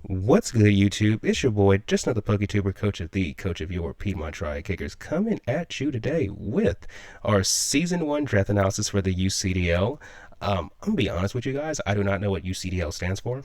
What's good, YouTube? It's your boy, just another PokeTuber, coach of your Piedmont Tri Kickers, coming at you today with our Season 1 draft analysis for the UCDL. I'm gonna be honest with you guys, I do not know what UCDL stands for.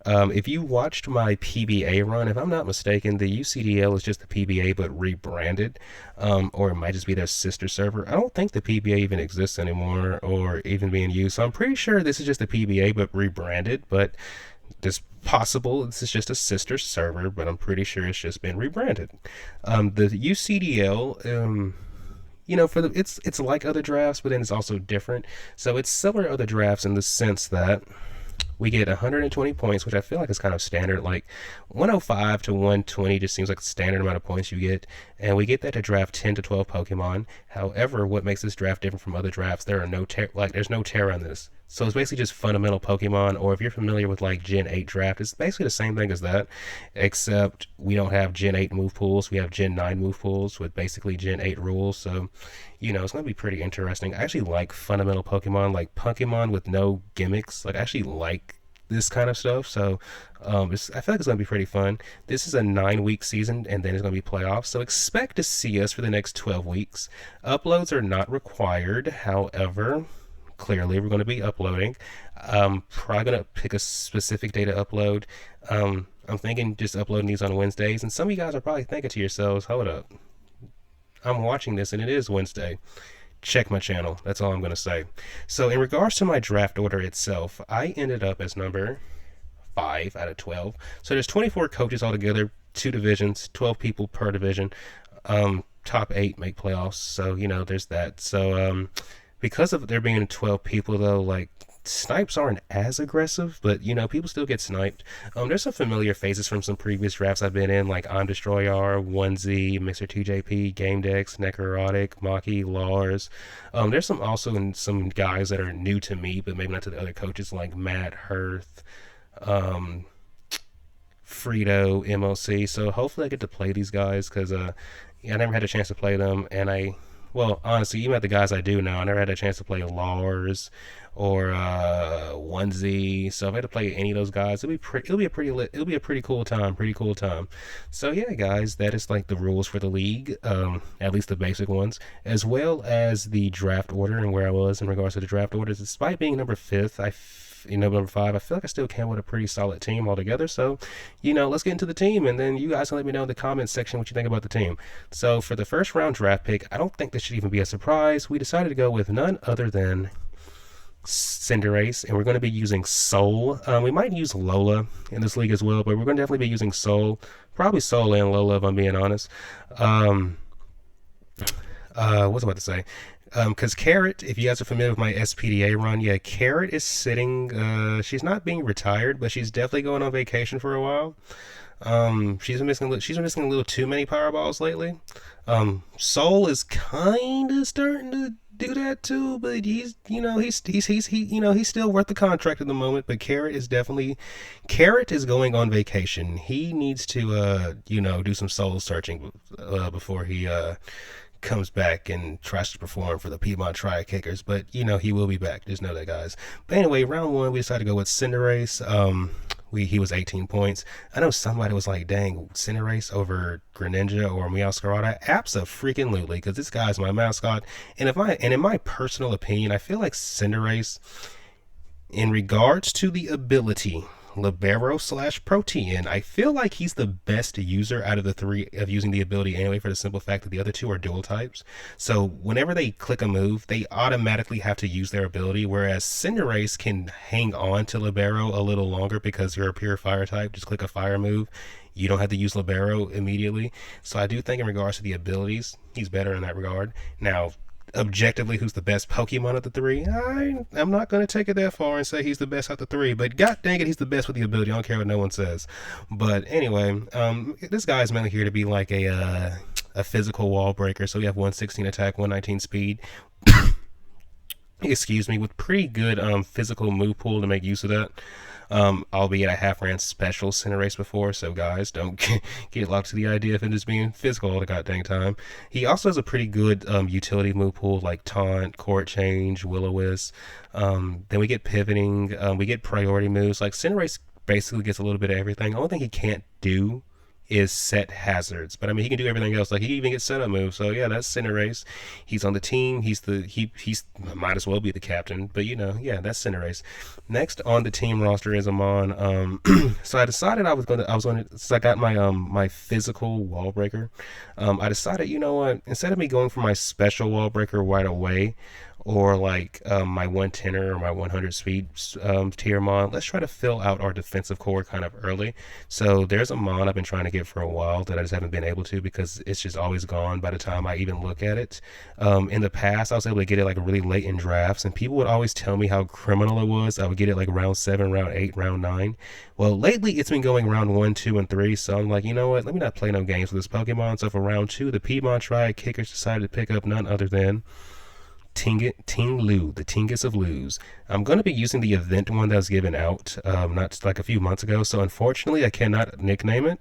If you watched my PBA run, if I'm not mistaken, the UCDL is just the PBA but rebranded, or it might just be their sister server. I don't think the PBA even exists anymore or even being used, so I'm pretty sure this is just the PBA but rebranded, but it's possible this is just a sister server, but I'm pretty sure it's just been rebranded. The UCDL, for it's like other drafts, but then it's also different. So it's similar to other drafts in the sense that we get 120 points, which I feel like is kind of standard. Like 105 to 120 just seems like the standard amount of points you get, and we get that to draft 10 to 12 Pokemon. However, what makes this draft different from other drafts? There's no Terra on this, so it's basically just fundamental Pokemon. Or if you're familiar with like Gen 8 draft, it's basically the same thing as that, except we don't have Gen 8 move pools. We have Gen 9 move pools with basically Gen 8 rules. So it's going to be pretty interesting. I actually like fundamental Pokemon, like Pokemon with no gimmicks. Like, I actually like this kind of stuff. So I feel like it's going to be pretty fun. This is a 9-week season, and then it's going to be playoffs. So expect to see us for the next 12 weeks. Uploads are not required. However, clearly we're going to be uploading. Probably going to pick a specific day to upload. I'm thinking just uploading these on Wednesdays. And some of you guys are probably thinking to yourselves, hold up, I'm watching this and it is Wednesday. Check my channel. That's all I'm going to say. So in regards to my draft order itself, I ended up as number 5 out of 12. So there's 24 coaches altogether, 2 divisions, 12 people per division. Top 8 make playoffs. So, there's that. So because of there being 12 people, though, like, snipes aren't as aggressive, but people still get sniped. There's some familiar faces from some previous drafts I've been in, like I'm Destroyer, Onesie, Mr. TJP, GameDex, Necrotic, Maki, Lars. There's some guys that are new to me, but maybe not to the other coaches, like Matt, Hearth, Frito, MOC. So hopefully I get to play these guys because I never had a chance to play them, and well, honestly, even at the guys I do now, I never had a chance to play Lars or Onesie. So if I had to play any of those guys, it'll be a pretty cool time. So yeah, guys, that is like the rules for the league, at least the basic ones, as well as the draft order and where I was in regards to the draft orders. Despite being number 5th, number 5, I feel like I still came with a pretty solid team altogether. So, let's get into the team, and then you guys can let me know in the comments section what you think about the team. So for the first round draft pick, I don't think this should even be a surprise. We decided to go with none other than Cinderace, and we're going to be using Soul. We might use Lola in this league as well, but we're going to definitely be using Soul. Probably Soul and Lola, if I'm being honest. What's I about to say? Because Carrot, if you guys are familiar with my SPDA run, yeah, Carrot is sitting. She's not being retired, but she's definitely going on vacation for a while. She's been missing a little too many Powerballs lately. Soul is kind of starting to do that too, but he's still worth the contract at the moment. But Carrot is going on vacation. He needs to do some soul searching before he comes back and tries to perform for the Piedmont Tri Kickers. But he will be back. Just know that, guys. But anyway, round 1 we decided to go with Cinderace. He was 18 points. I know somebody was like, dang, Cinderace over Greninja or Meowscarada. Abso-freaking-lutely, because this guy's my mascot. And in my personal opinion, I feel like Cinderace, in regards to the ability Libero / Protean, I feel like he's the best user out of the 3 of using the ability anyway, for the simple fact that the other 2 are dual types. So whenever they click a move, they automatically have to use their ability, whereas Cinderace can hang on to Libero a little longer because you're a pure fire type. Just click a fire move. You don't have to use Libero immediately. So I do think in regards to the abilities, he's better in that regard. Now, objectively, who's the best Pokemon of the 3? I'm not going to take it that far and say he's the best out of the 3, but god dang it, he's the best with the ability. I don't care what no one says. But anyway, this guy is mainly here to be like a physical wall breaker. So we have 116 attack, 119 speed. Excuse me, with pretty good physical move pool to make use of that. Albeit I have ran special Cinderace before, so guys, don't get locked to the idea of him just being physical all the goddamn time. He also has a pretty good utility move pool like Taunt, Court Change, Will-O-Wisp. Then we get pivoting, we get priority moves. Like Cinderace basically gets a little bit of everything. The only thing he can't do is set hazards. But I mean, he can do everything else. Like he even gets setup moves. So yeah, that's Cinderace. He's on the team. He's might as well be the captain. But yeah, that's Cinderace. Next on the team roster is Amon. So I decided I was going to since I got my physical wall breaker. I decided, you know what, instead of me going for my special wall breaker right away, or like my 110 or my 100 speed tier mon. Let's try to fill out our defensive core kind of early. So there's a mon I've been trying to get for a while that I just haven't been able to because it's just always gone by the time I even look at it. In the past, I was able to get it like really late in drafts, and people would always tell me how criminal it was. I would get it like round 7, round 8, round 9. Well, lately it's been going round 1, 2, and 3, so I'm like, you know what? Let me not play no games with this Pokemon. So for round 2, the Piedmont Triad Kickers decided to pick up none other than Ting Lu, the Tingus of Lus. I'm going to be using the event one that was given out not like a few months ago, so unfortunately I cannot nickname it.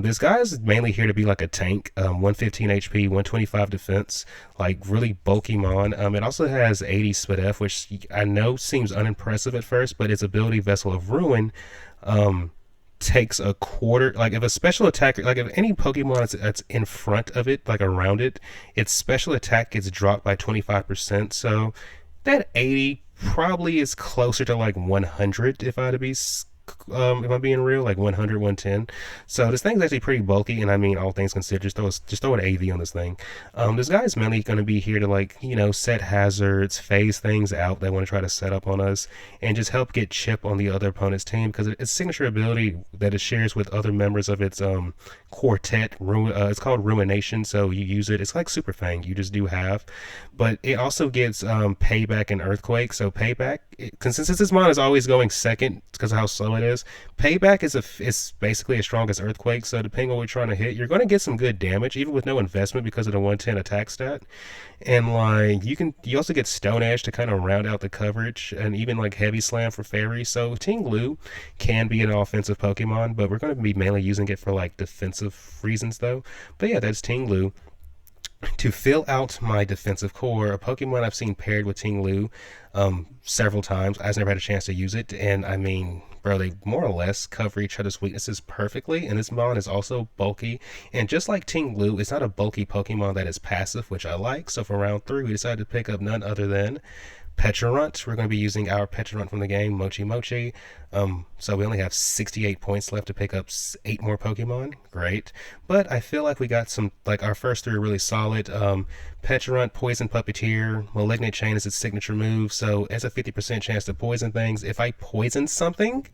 This guy is mainly here to be like a tank, 115 HP, 125 defense, like really bulky mon. It also has 80 SPDF, which I know seems unimpressive at first, but its ability Vessel of Ruin takes a quarter. Like if a special attacker, like if any Pokemon that's in front of it, like around it, its special attack gets dropped by 25%. So that 80 probably is closer to like 100 if I had to be if I'm being real, like 100, 110. So this thing's actually pretty bulky, and I mean, all things considered, just throw an AV on this thing. This guy's mainly going to be here to like, set hazards, phase things out that want to try to set up on us, and just help get chip on the other opponent's team because its signature ability that it shares with other members of its quartet, it's called Ruination. So you use it, it's like Super Fang, you just do have, but it also gets Payback and Earthquake. So Payback, since this mon is always going second because of how slow it is, Payback is basically as strong as Earthquake. So depending on what you're trying to hit, you're going to get some good damage even with no investment because of the 110 attack stat. And like you also get Stone Edge to kind of round out the coverage, and even like Heavy Slam for Fairy. So Ting Lu can be an offensive Pokemon, but we're going to be mainly using it for like defensive reasons though. But yeah, that's Ting Lu. To fill out my defensive core, a Pokemon I've seen paired with Ting Lu several times. I've never had a chance to use it, and I mean, bro, they more or less cover each other's weaknesses perfectly, and this mon is also bulky, and just like Ting Lu, it's not a bulky Pokemon that is passive, which I like. So for round 3, we decided to pick up none other than Pecharunt. We're going to be using our Pecharunt from the game, Mochi Mochi. So we only have 68 points left to pick up 8 more Pokemon. Great. But I feel like we got some, like our first 3 are really solid. Pecharunt, Poison Puppeteer, Malignant Chain is its signature move. So it's a 50% chance to poison things. If I poison something,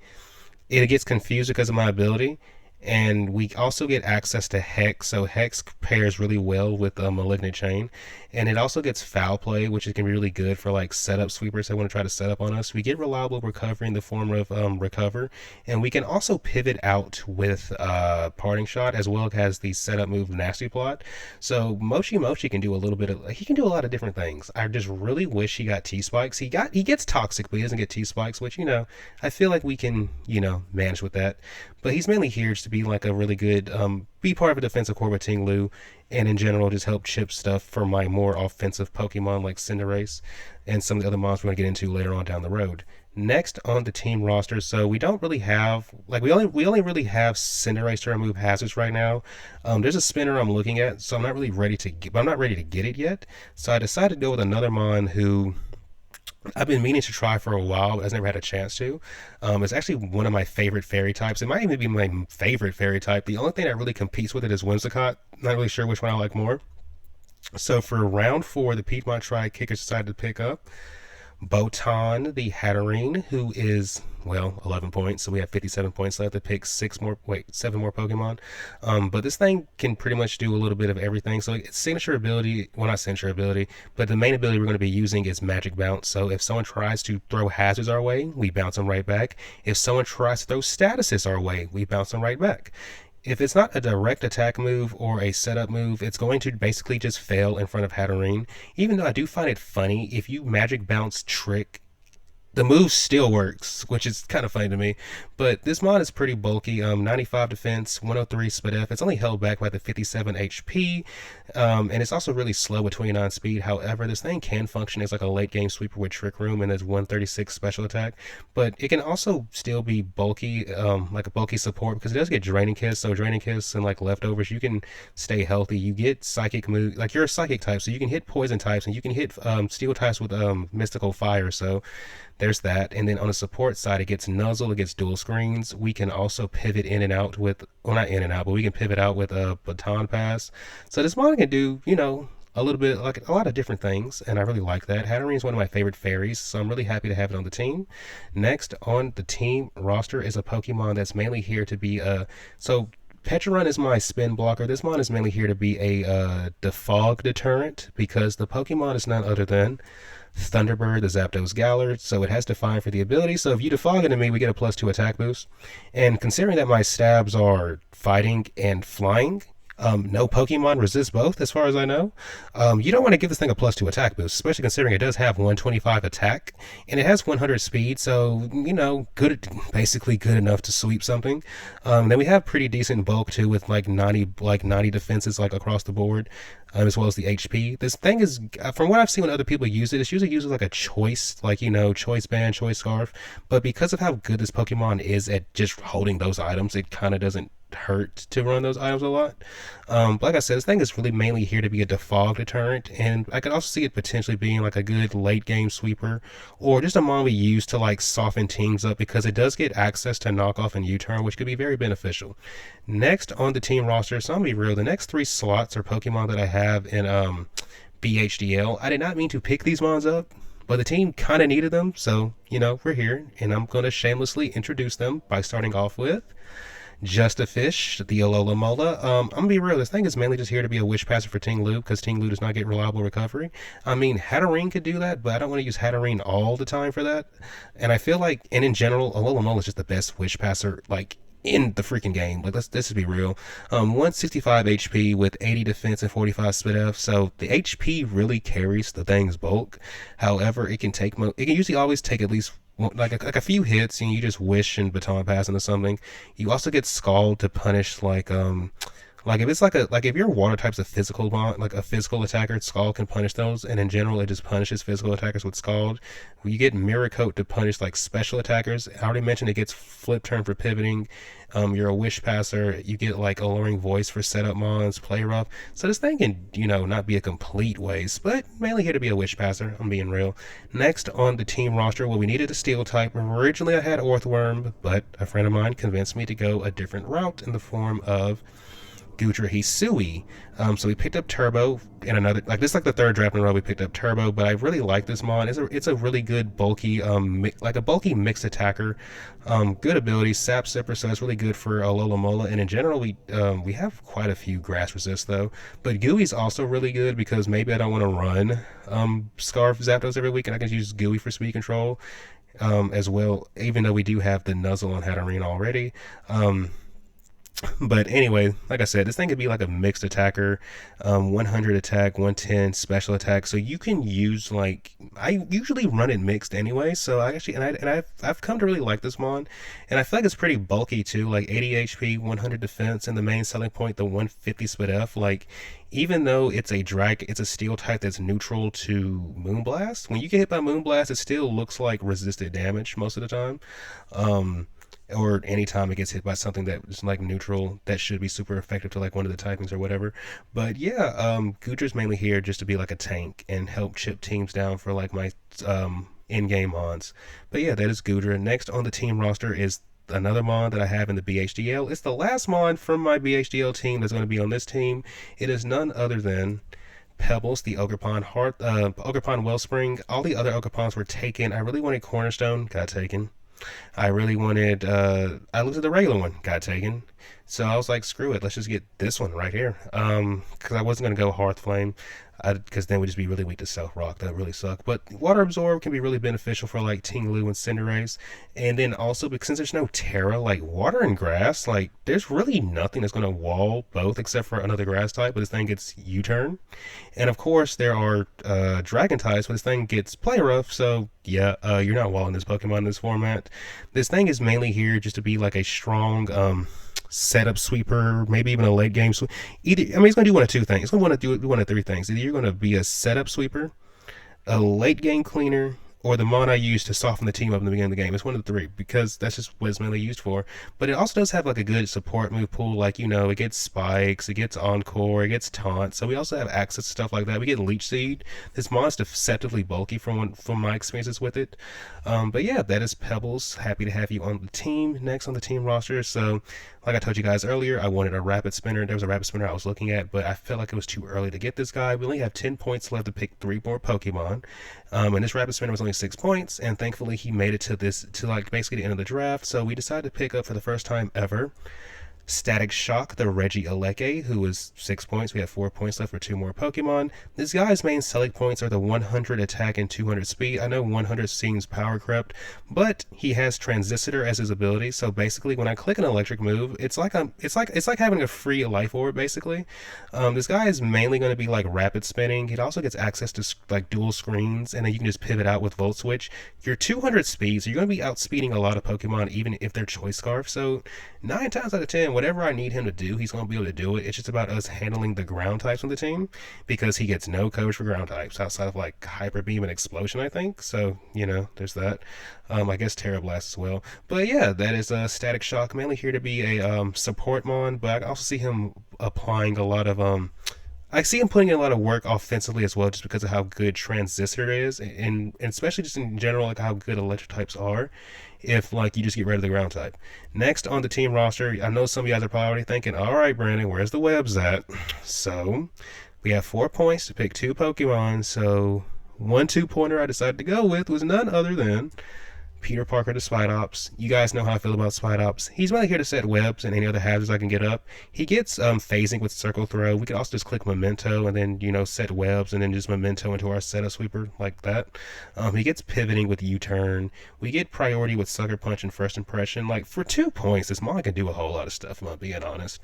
it gets confused because of my ability. And we also get access to Hex, so Hex pairs really well with Malignant Chain, and it also gets Foul Play, which can be really good for like setup sweepers that want to try to set up on us. We get Reliable Recovery in the form of Recover, and we can also pivot out with Parting Shot, as well as the setup move Nasty Plot. So Mochi Mochi can do a little bit of, he can do a lot of different things. I just really wish he got T-Spikes. He gets Toxic, but he doesn't get T-Spikes, which I feel like we can manage with that. But he's mainly here just to be like a really good, be part of a defensive core with Ting Lu, and in general just help chip stuff for my more offensive Pokemon like Cinderace and some of the other monsters we're going to get into later on down the road. Next on the team roster, so we don't really have, like, we only really have Cinderace to remove hazards right now. There's a spinner I'm looking at, so I'm not ready to get it yet. So I decided to go with another mon who I've been meaning to try for a while, but I've never had a chance to. It's actually one of my favorite fairy types. It might even be my favorite fairy type. The only thing that really competes with it is Whimsicott. Not really sure which one I like more. So for round 4, the Piedmont Triad Kickers decided to pick up Botan, the Hatterene, who is, 11 points, so we have 57 points left to pick 7 more Pokemon. But this thing can pretty much do a little bit of everything. So its signature ability, well, not signature ability, but the main ability we're going to be using is Magic Bounce. So if someone tries to throw hazards our way, we bounce them right back. If someone tries to throw statuses our way, we bounce them right back. If it's not a direct attack move or a setup move, it's going to basically just fail in front of Hatterene. Even though I do find it funny, if you Magic Bounce Trick the move still works, which is kind of funny to me. But this mod is pretty bulky. 95 defense, 103 spit F. It's only held back by the 57 HP, and it's also really slow with 29 speed. However, this thing can function as like a late game sweeper with Trick Room and its 136 special attack. But it can also still be bulky, like a bulky support because it does get Draining Kiss. So Draining Kiss and like leftovers, you can stay healthy. You get psychic move, like you're a psychic type, so you can hit poison types and you can hit steel types with mystical fire. So there's that. And then on the support side, it gets Nuzzle, it gets dual screens. We can also pivot in and out with, well, not in and out, but we can pivot out with a baton pass. So this mod can do, a little bit, like a lot of different things, and I really like that. Hatterene is one of my favorite fairies, so I'm really happy to have it on the team. Next on the team roster is a Pokemon that's mainly here to be so Petrarun is my spin blocker. This mon is mainly here to be a defog deterrent because the Pokemon is none other than Thunderbird, the Zapdos Galar, so it has Define for the ability. So if you defog into me, we get a +2 attack boost. And considering that my stabs are fighting and flying, no Pokemon resist both, as far as I know. You don't want to give this thing a +2 attack boost, especially considering it does have 125 attack and it has 100 speed. So good, basically good enough to sweep something. Then we have pretty decent bulk too, with like 90 defenses like across the board. As well as the HP. This thing is, from what I've seen when other people use it, it's usually used as like a choice, like, choice band, choice scarf. But because of how good this Pokemon is at just holding those items, it kind of doesn't hurt to run those items a lot. Like I said, this thing is really mainly here to be a defog deterrent, and I could also see it potentially being like a good late game sweeper, or just a mon we use to like soften teams up because it does get access to knockoff and U-turn, which could be very beneficial. Next on the team roster, so I'm gonna be real, the next 3 slots are Pokemon that I have in BHDL. I did not mean to pick these mons up, but the team kind of needed them, so we're here, and I'm gonna shamelessly introduce them by starting off with Just a Fish, the Alola Mola. I'm gonna be real, this thing is mainly just here to be a wish passer for Ting Lu, because Ting Lu does not get reliable recovery. I mean, Hatterene could do that, but I don't want to use Hatterene all the time for that. And I feel like, and in general, Alola Mola is just the best wish passer, like, in the freaking game. Like, let's just be real. 165 HP with 80 defense and 45 spit F. So the HP really carries the thing's bulk. However, it can usually always take at least like a few hits, and you just wish and baton pass into something. You also get Scald to punish like if it's like if your water type's a physical like a physical attacker, Scald can punish those, and in general it just punishes physical attackers with Scald. You get Mirror Coat to punish like special attackers. I already mentioned it gets Flip Turn for pivoting. You're a Wish Passer. You get like Alluring Voice for setup mons, Play Rough. So this thing can not be a complete waste, but mainly here to be a Wish Passer. I'm being real. Next on the team roster, well, we needed a Steel type. Originally I had Orthworm, but a friend of mine convinced me to go a different route in the form of Gutra Hisui. So we picked up Turbo in another, like this is like the 3rd draft in a row we picked up Turbo, but I really like this mon. It's a really good bulky, like a bulky mixed attacker. Good ability, Sap Sipper, so it's really good for Alola Mola. And in general, we have quite a few grass resist though. But Gooey's also really good because maybe I don't want to run Scarf Zapdos every week, and I can use Gooey for speed control as well, even though we do have the Nuzzle on Hatterene already. But anyway, like I said, this thing could be like a mixed attacker, 100 attack, 110 special attack. So you can use like, I usually run it mixed anyway. So I actually, I've come to really like this mon, and I feel like it's pretty bulky too, like 80 HP, 100 defense, and the main selling point, the 150 spit F. Like, even though it's a steel type that's neutral to Moonblast, when you get hit by Moonblast, it still looks like resisted damage most of the time. Or anytime it gets hit by something that is like neutral, that should be super effective to like one of the typings or whatever. But yeah, Gutra's mainly here just to be like a tank and help chip teams down for like my in-game mons. But yeah, that is Gutra. Next on the team roster is another mon that I have in the BHDL. It's the last mon from my BHDL team that's going to be on this team. It is none other than Pebbles, the Ogerpon Wellspring. All the other Ogerpons were taken. I really wanted Cornerstone, got taken. I really wanted, I looked at the regular one, got taken. So I was like, screw it, let's just get this one right here. Because I wasn't going to go Hearth Flame. because then we'd just be really weak to Stealth Rock. That would really suck. But Water Absorb can be really beneficial for like Ting Lu and Cinderace. And then also, because since there's no Terra, like Water and Grass, like there's really nothing that's going to wall both except for another Grass type, but this thing gets U-Turn. And of course, there are Dragon types, but this thing gets Play Rough, so yeah, you're not walling this Pokemon in this format. This thing is mainly here just to be like a strong setup sweeper, maybe even a late game sweeper. Either, I mean, it's going to do one of two things. It's going to want to do one of three things. Either you're going to be a setup sweeper, a late game cleaner, or the mon I use to soften the team up in the beginning of the game. It's one of the three because that's just what it's mainly used for. But it also does have like a good support move pool. Like, you know, it gets spikes, it gets encore, it gets taunt. So we also have access to stuff like that. We get leech seed. This mon is deceptively bulky from my experiences with it. But yeah, that is Pebbles. Happy to have you on the team. Next on the team roster. So like I told you guys earlier, I wanted a rapid spinner. There was a rapid spinner I was looking at, but I felt like it was too early to get this guy. We only have 10 points left to pick 3 more Pokemon. And this rapid spinner was only 6 points, and thankfully he made it to like basically the end of the draft. So we decided to pick up for the first time ever Static Shock, the Regieleki, who was 6 points. We have 4 points left for 2 more Pokemon. This guy's main selling points are the 100 attack and 200 speed. I know 100 seems power crept, but he has Transistor as his ability. So basically, when I click an electric move, it's like having a free life orb. Basically, this guy is mainly going to be like rapid spinning. He also gets access to like dual screens, and then you can just pivot out with Volt Switch. You're 200 speed, so you're going to be outspeeding a lot of Pokemon, even if they're Choice Scarf. So 9 times out of 10. Whatever I need him to do, he's going to be able to do it. It's just about us handling the ground types on the team because he gets no coverage for ground types outside of like Hyper Beam and Explosion, I think. So, you know, there's that. I guess Terra Blast as well. But yeah, that is a Static Shock, mainly here to be a support mon, but I also see him applying a lot of I see him putting in a lot of work offensively as well, just because of how good Transistor is, and especially just in general, like how good electric types are. If like you just get rid of the ground type. Next on the team roster, I know some of you guys are probably thinking, "All right, Brandon, where's the webs at?" So we have 4 points to pick 2 Pokemon. So 1 2-pointer I decided to go with was none other than Peter Parker to Spidops. You guys know how I feel about Spidops. He's really here to set webs and any other hazards I can get up. He gets phasing with Circle Throw. We can also just click Memento and then, you know, set webs and then just Memento into our setup sweeper like that. He gets pivoting with U-Turn. We get priority with Sucker Punch and First Impression. Like, for 2 points, this mon can do a whole lot of stuff, if I'm being honest.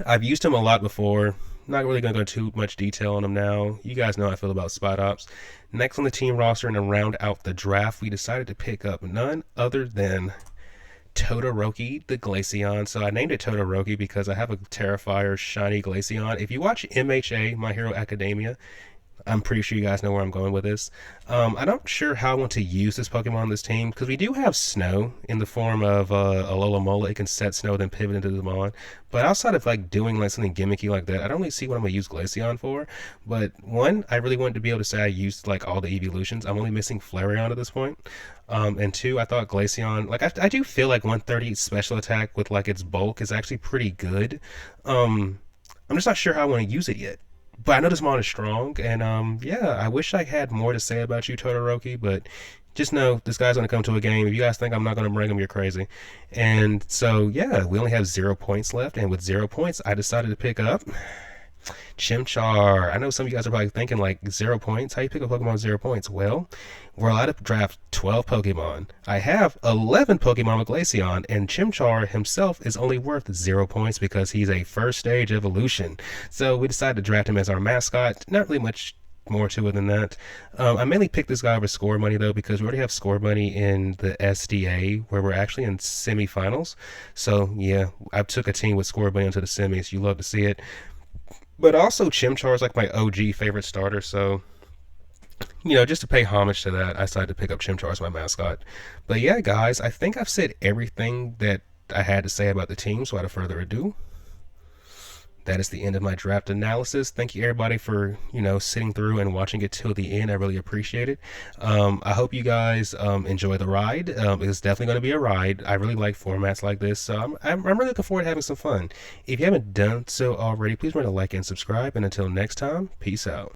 I've used him a lot before. Not really going to go into too much detail on him now. You guys know how I feel about Spidops. Next on the team roster and to round out the draft, we decided to pick up none other than Todoroki the Glaceon. So I named it Todoroki because I have a Terrifier shiny Glaceon. If you watch MHA, My Hero Academia, I'm pretty sure you guys know where I'm going with this. I'm not sure how I want to use this Pokemon on this team, because we do have Snow in the form of Alola Mola. It can set Snow, then pivot into the Mon. But outside of like doing like something gimmicky like that, I don't really see what I'm going to use Glaceon for. But one, I really wanted to be able to say I used like all the evolutions. I'm only missing Flareon at this point. And two, I thought Glaceon, like I do feel like 130 special attack with like its bulk is actually pretty good. I'm just not sure how I want to use it yet. But I know this mon is strong, and yeah, I wish I had more to say about you, Todoroki, but just know this guy's going to come to a game. If you guys think I'm not going to bring him, you're crazy. And so, yeah, we only have 0 points left, and with 0 points, I decided to pick up Chimchar. I know some of you guys are probably thinking, like, 0 points? How you pick a Pokemon with 0 points? Well, we're allowed to draft 12 Pokemon. I have 11 Pokemon with Glaceon, and Chimchar himself is only worth 0 points because he's a first stage evolution. So we decided to draft him as our mascot. Not really much more to it than that. I mainly picked this guy over Score Money, though, because we already have Score Money in the SDA, where we're actually in semifinals. So, yeah, I took a team with Score Money into the semis. You love to see it. But also, Chimchar is like my OG favorite starter, so, you know, just to pay homage to that, I decided to pick up Chimchar as my mascot. But yeah, guys, I think I've said everything that I had to say about the team, so without further ado, that is the end of my draft analysis. Thank you, everybody, for, you know, sitting through and watching it till the end. I really appreciate it. I hope you guys enjoy the ride. It's definitely going to be a ride. I really like formats like this, so I'm really looking forward to having some fun. If you haven't done so already, please remember to like and subscribe. And until next time, peace out.